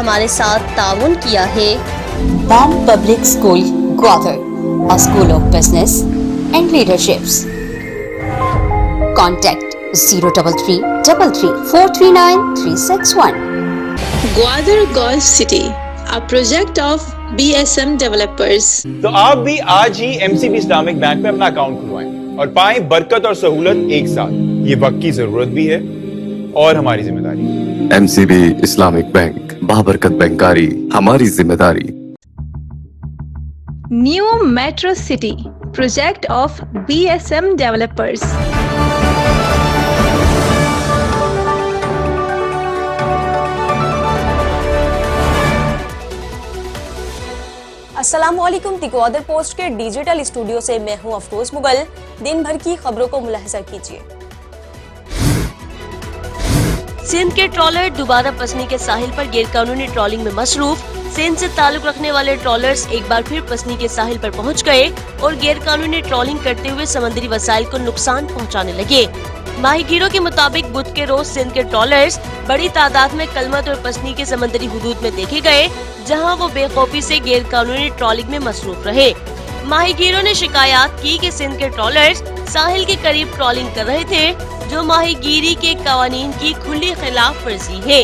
हमारे साथ ताउन किया है BAM Public School, Gwadar, a school of business and leaderships. Contact 03333439361. Gwadar Golf City, a project of BSM developers. तो आप भी आज ही MCB इस्लामिक बैंक में अपना अकाउंट खुलवाएं और पाएं बरकत और सहूलत एक साथ। ये वक्त की जरूरत भी है और हमारी जिम्मेदारी। MCB इस्लामिक बैंक, बाबरकत बैंकारी हमारी जिम्मेदारी। New Metro City, project of BSM developers. अस्सलामुअलैकुम। द ग्वादर पोस्ट के डिजिटल स्टूडियो से मैं हूं अफरोज मुगल। दिन भर की खबरों को मुलाहिजा कीजिए। सिंध के ट्रॉलर दोबारा पसनी के साहिल पर गैरकानूनी ट्रॉलिंग में मसरूफ। सिंध से ताल्लुक रखने वाले ट्रॉलर्स एक बार फिर पसनी के साहिल पर पहुंच गए और गैरकानूनी ट्रॉलिंग करते हुए समंदरी वसाइल को नुकसान पहुंचाने लगे। माहीगीरों के मुताबिक बुध के रोज सिंध के ट्रॉलर्स बड़ी तादाद में कलमत और पसनी के समंदरी हुदूद में देखे गए, जहां वो बेखौफी से गैरकानूनी ट्रॉलिंग में मसरूफ रहे। माहीगीरों ने शिकायत की कि सिंध के ट्रॉलर्स साहिल के करीब ट्रॉलिंग कर रहे थे, जो माहीगीरी के कवानीन की खुली खिलाफ वर्जी है।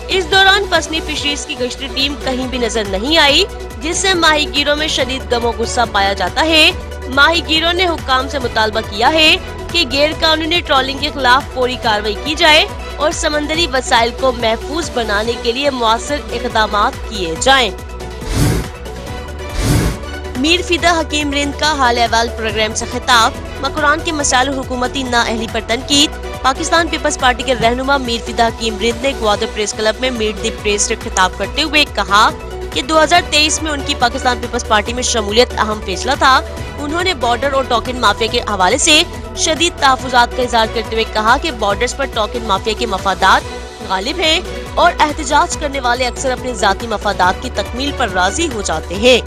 इस दौरान पसनी फिशरीज की गश्ती टीम कहीं भी नजर नहीं आई, जिससे माहीगीरों में शदीद गमो गुस्सा पाया जाता है। माहीगीरों ने हुक्काम से मुतालबा किया है कि गैर कानूनी ट्रॉलिंग के खिलाफ फौरी कार्रवाई की जाए और समंदरी वसाइल को महफूज बनाने के लिए मुअस्सर इक़दामात किए जाएं। मीर फिदा हकीम रिंद का हाल अहवाल प्रोग्राम से खिताब। मकुरान के मसाइल और हुकूमती नाअहली पर तनकीद। पाकिस्तान पीपल्स पार्टी के रहनुमा मीर फिदा हकीम रिंद ने ग्वादर प्रेस क्लब में मीट द प्रेस से खिताब करते हुए कहा कि 2023 में उनकी पाकिस्तान पीपल्स पार्टी में शमूलियत अहम फैसला था। उन्होंने बॉर्डर और टोकन माफिया के हवाले से शदीद तहफ़्फ़ुज़ात का इज़हार करते हुए कहा कि बॉर्डर्स पर टोकन माफिया के मफादात गालिब हैं और एहतजाज करने वाले अक्सर अपने ज़ाती मफादात की तकमील पर राजी हो जाते हैं।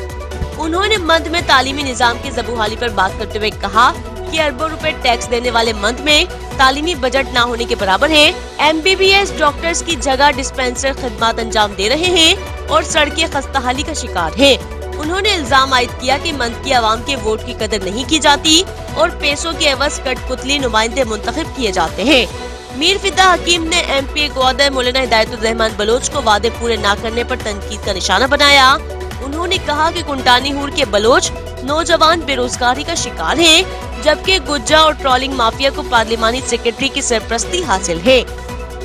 उन्होंने मंद में तालीमी निज़ाम की ज़बूहाली पर बात करते हुए कहा कि अरबों रुपए टैक्स देने वाले मंद में तालीमी बजट ना होने के बराबर है। MBBS डॉक्टर्स की जगह डिस्पेंसर खिदमत अंजाम दे रहे हैं और सड़कें खस्ताहाली का शिकार है। उन्होंने इल्जाम आयद किया कि मंद की आवाम के वोट की कदर नहीं की जाती और पैसों के एवज कठपुतली नुमाइंदे मुंतखब किए जाते हैं। मीर फिदा हकीम ने MP ग्वादर मौलाना हिदायतुर रहमान बलोच को वादे पूरे न करने पर तनकीद का निशाना बनाया। उन्होंने कहा कि कुंटानी हुर के बलोच नौजवान बेरोजगारी का शिकार हैं, जबकि गुज्जा और ट्रॉलिंग माफिया को पार्लिमानी सेक्रेटरी की सरपरस्ती हासिल है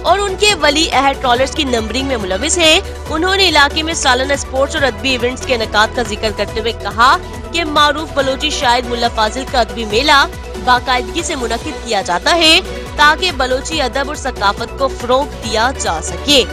और उनके वली अहद ट्रॉलर्स की नंबरिंग में मुलविस हैं। उन्होंने इलाके में सालाना स्पोर्ट्स और अदबी इवेंट्स के इनेकाद का जिक्र करते हुए कहा कि मारूफ बलोची शायद मुल्ला फाजिल का अदबी मेला बाकायदगी से मुनक्किद किया जाता है ताकि बलोची अदब और सकाफत को फरोग दिया जा सके।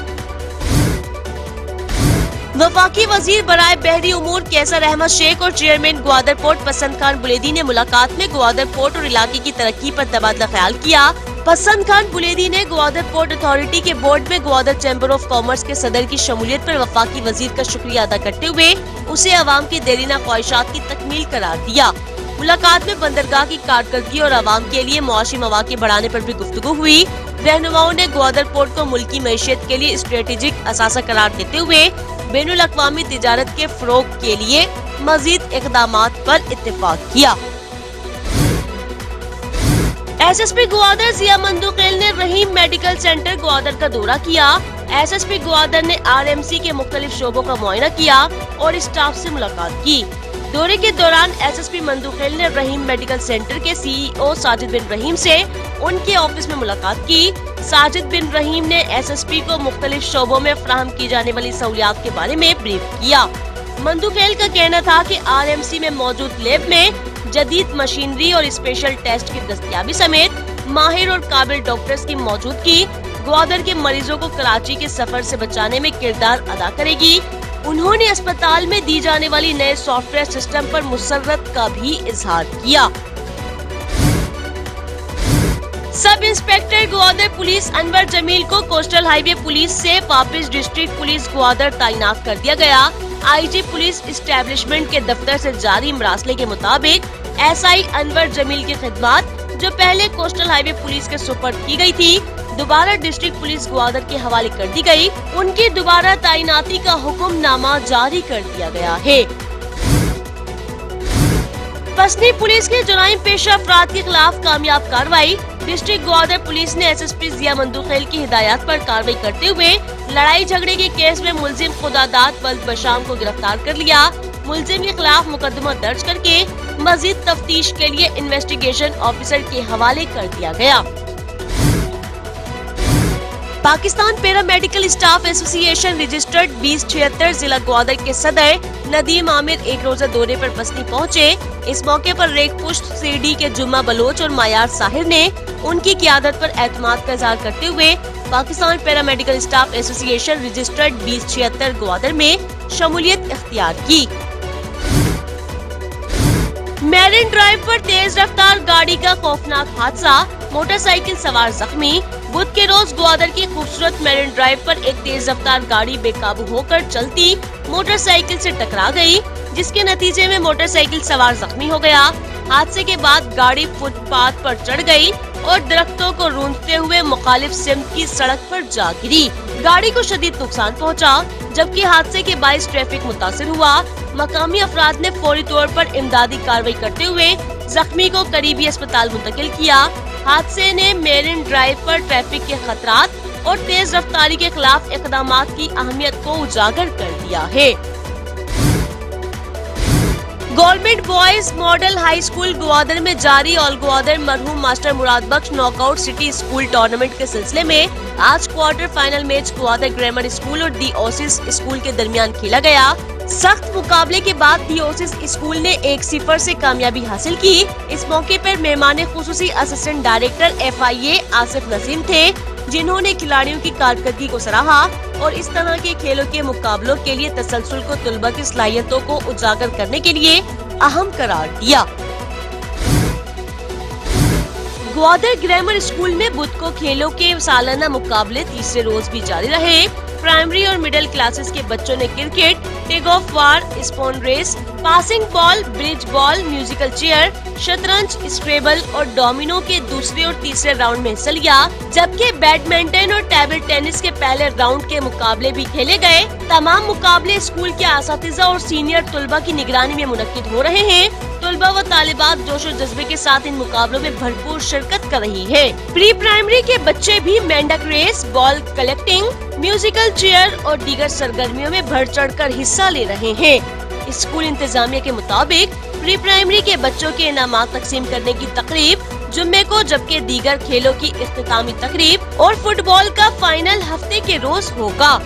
वफाकी वजीर बराए बहरी उमूर कैसर अहमद शेख और चेयरमैन ग्वादर पोर्ट पसंद खान बुलेदी ने मुलाकात में ग्वादर पोर्ट और इलाके की तरक्की पर तबादला ख्याल किया। पसंद खान बुलेदी ने ग्वादर पोर्ट अथॉरिटी के बोर्ड में ग्वादर चैम्बर ऑफ कॉमर्स के सदर की शमूलियत पर वफाकी वजीर का शुक्रिया अदा करते हुए उसे अवाम की देरीना ख्वाहिशात की तकमील करार दिया। मुलाकात में बंदरगाह की कारकर्दगी और अवाम के लिए मुआशी मौके बढ़ाने पर भी गुफ्तगू हुई। रहनुमाओं ने ग्वादर पोर्ट को मुल्की मईशत के लिए स्ट्रेटेजिक असासा करार देते हुए बैनुल अक़वामी तिजारत के फरोग के लिए मजीद इक़दामात पर इत्तेफाक किया। SSP ग्वादर जिया मंदुक़ैल ने रहीम मेडिकल सेंटर ग्वादर का दौरा किया। SSP ग्वादर ने RMC के मुख्तलिफ शोबों का मुआयना किया और स्टाफ से मुलाकात की। दौरे के दौरान SSP मंदुक़ैल ने रहीम मेडिकल सेंटर के CEO साजिद बिन रहीम से उनके ऑफिस में मुलाकात की। साजिद बिन रहीम ने SSP को मुख्तलिफ शोबों में फराहम की जाने वाली सहूलियात के बारे में ब्रीफ किया। मंदुक़ैल का कहना था कि RMC में मौजूद लैब में जदीद मशीनरी और स्पेशल टेस्ट की दस्तयाबी समेत माहिर और काबिल डॉक्टर्स की मौजूदगी ग्वादर के मरीजों को कराची के सफर से बचाने में किरदार अदा करेगी। उन्होंने अस्पताल में दी जाने वाली नए सॉफ्टवेयर सिस्टम पर मुसर्रत का भी इजहार किया। Sub inspector Gwadar police Anwar Jameel को कोस्टल हाईवे पुलिस से वापस डिस्ट्रिक्ट पुलिस ग्वादर तैनात कर दिया गया। IG पुलिस इस्टेब्लिशमेंट के दफ्तर से जारी मरासले के मुताबिक SI अनवर जमील की खिदमत जो पहले कोस्टल हाईवे पुलिस के सुपर्द की गई थी, दोबारा डिस्ट्रिक्ट पुलिस ग्वादर के हवाले कर दी गई। उनकी दोबारा तैनाती का हुक्मनामा जारी कर दिया गया है। पसनी पुलिस के जुराइम पेशा अफराद के खिलाफ कामयाब कार्रवाई। डिस्ट्रिक्ट ग्वादर पुलिस ने एसएसपी जिया मंदूखेल की हिदायत पर कार्रवाई करते हुए लड़ाई झगड़े के केस में मुलजिम खुदादात बल्द बशाम को गिरफ्तार कर लिया। मुलजिम के खिलाफ मुकदमा दर्ज करके मजीद तफ्तीश के लिए इन्वेस्टिगेशन ऑफिसर के हवाले कर दिया गया। Pakistan para medical staff association registered 2076 जिला ग्वादर के सदर नदीम आमिर एक रोजा दौरे पर बस्ती पहुँचे। इस मौके पर रेक पुष्ट सीडी के जुम्मा बलोच और मायार साहिर ने उनकी क़ियादत पर एतमाद का इज़हार करते हुए Pakistan para medical staff association registered 2076 Gwadar में शमूलियत इख्तियार की। मैरिन ड्राइव पर तेज रफ्तार गाड़ी का खौफनाक हादसा, मोटरसाइकिल सवार जख्मी। बुध के रोज ग्वादर की खूबसूरत मैरिन ड्राइव पर एक तेज रफ्तार गाड़ी बेकाबू होकर चलती मोटरसाइकिल से टकरा गई, जिसके नतीजे में मोटरसाइकिल सवार जख्मी हो गया। हादसे के बाद गाड़ी फुटपाथ पर चढ़ गई और दरख्तों को रूंधते हुए मुखालिफ सिमत की सड़क पर जा गिरी। गाड़ी को शदीद नुकसान पहुंचा, जबकि हादसे के बाइस ट्रैफिक मुतासिर हुआ। मकामी अफराद ने फौरी तौर पर इमदादी कार्रवाई करते हुए जख्मी को करीबी अस्पताल मुंतकिल किया। हादसे ने मेरिन ड्राइव पर ट्रैफिक के खतरात और तेज रफ्तारी के खिलाफ इक़दामात की अहमियत को उजागर कर दिया है। Government boys model high school Gwadar में जारी ऑल ग्वादर मरहूम मास्टर मुराद बख्श नॉकआउट सिटी स्कूल टूर्नामेंट के सिलसिले में आज quarter final match Gwadar grammar school और दी ओसिस स्कूल के दरमियान खेला गया। सख्त मुकाबले के बाद दी ओसिस स्कूल ने 1-0 से कामयाबी हासिल की। इस मौके पर मेहमान खुसूसी assistant director FIA Asif Naseem थे, जिन्होंने खिलाड़ियों की कारकर्दगी को सराहा और इस तरह के खेलों के मुकाबलों के लिए तसलसल को तुलबा की सलाहियतों को उजागर करने के लिए अहम करार दिया। ग्वादर ग्रामर स्कूल में बुध को खेलों के सालाना मुकाबले तीसरे रोज भी जारी रहे। प्राइमरी और मिडिल क्लासेस के बच्चों ने cricket, tug of war, spoon race, passing ball, bridge ball, musical chair, शतरंज, स्क्रेबल और डोमिनो के दूसरे और तीसरे राउंड में हिस्सा लिया, जबकि बैडमिंटन और टेबल टेनिस के पहले राउंड के मुकाबले भी खेले गए। तमाम मुकाबले स्कूल के असातिज़ा और सीनियर तुलबा की निगरानी में मुनक्किद हो रहे हैं। तुलबा व तालिबात जोश और जज्बे के साथ इन मुकाबलों में भरपूर शिरकत कर रही है। प्री प्राइमरी के बच्चे भी मेंढक race, ball collecting, musical chair और दीगर सरगर्मियों में बढ़ चढ़ कर हिस्सा ले रहे हैं। स्कूल इंतजामिया के मुताबिक प्री प्राइमरी के बच्चों के इनामात तकसीम करने की तकरीब जुम्मे को, जबकि दीगर खेलों की इख्तितामी तकरीब और फुटबॉल का फाइनल हफ्ते के रोज होगा।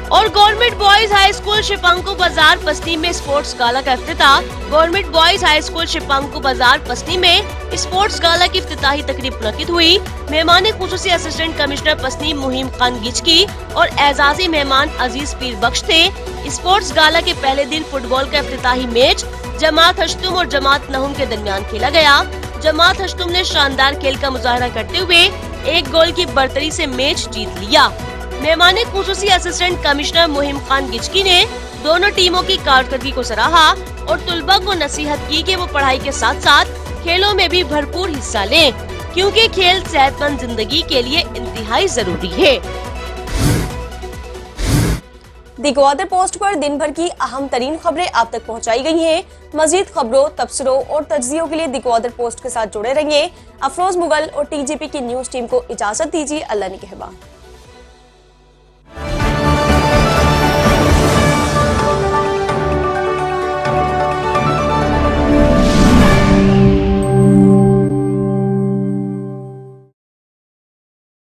और गवर्नमेंट बॉयज हाई स्कूल शिपांकु बाजार पसनी में स्पोर्ट्स गाला का इफ्तिताह। गवर्नमेंट बॉयज हाई स्कूल शिपांकु बाजार पसनी में स्पोर्ट्स गाला की इफ्तिताही तकरीब मुनक्किद हुई। मेहमान खुसूसी असिस्टेंट कमिश्नर पसनी मुहिम खान गिचकी और एजाजी मेहमान अजीज पीर बख्श थे। स्पोर्ट्स गाला के पहले दिन फुटबॉल का इफ्तिताही मैच जमात हश्तुम और जमात नहुम के दरमियान खेला गया। जमात हश्तुम ने शानदार खेल का मुजाहरा करते हुए 1 गोल की बढ़तरी से मैच जीत लिया। मेहमान खुसूसी असिस्टेंट कमिश्नर मुहिम खान गिचकी ने दोनों टीमों की कारकर्दगी को सराहा और तुलबा को नसीहत की कि वो पढ़ाई के साथ साथ खेलों में भी भरपूर हिस्सा लें, क्योंकि खेल सेहतमंद जिंदगी के लिए इंतहाई जरूरी है। दी ग्वादर पोस्ट पर दिन भर की अहम तरीन खबरें आप तक पहुंचाई गई हैं। मजीद खबरों, तबसरों और तज्जियों के लिए दी ग्वादर पोस्ट के साथ जुड़े रहिए। अफरोज मुगल और TGP की न्यूज टीम को इजाजत दीजिए। अल्लाह निगहबान।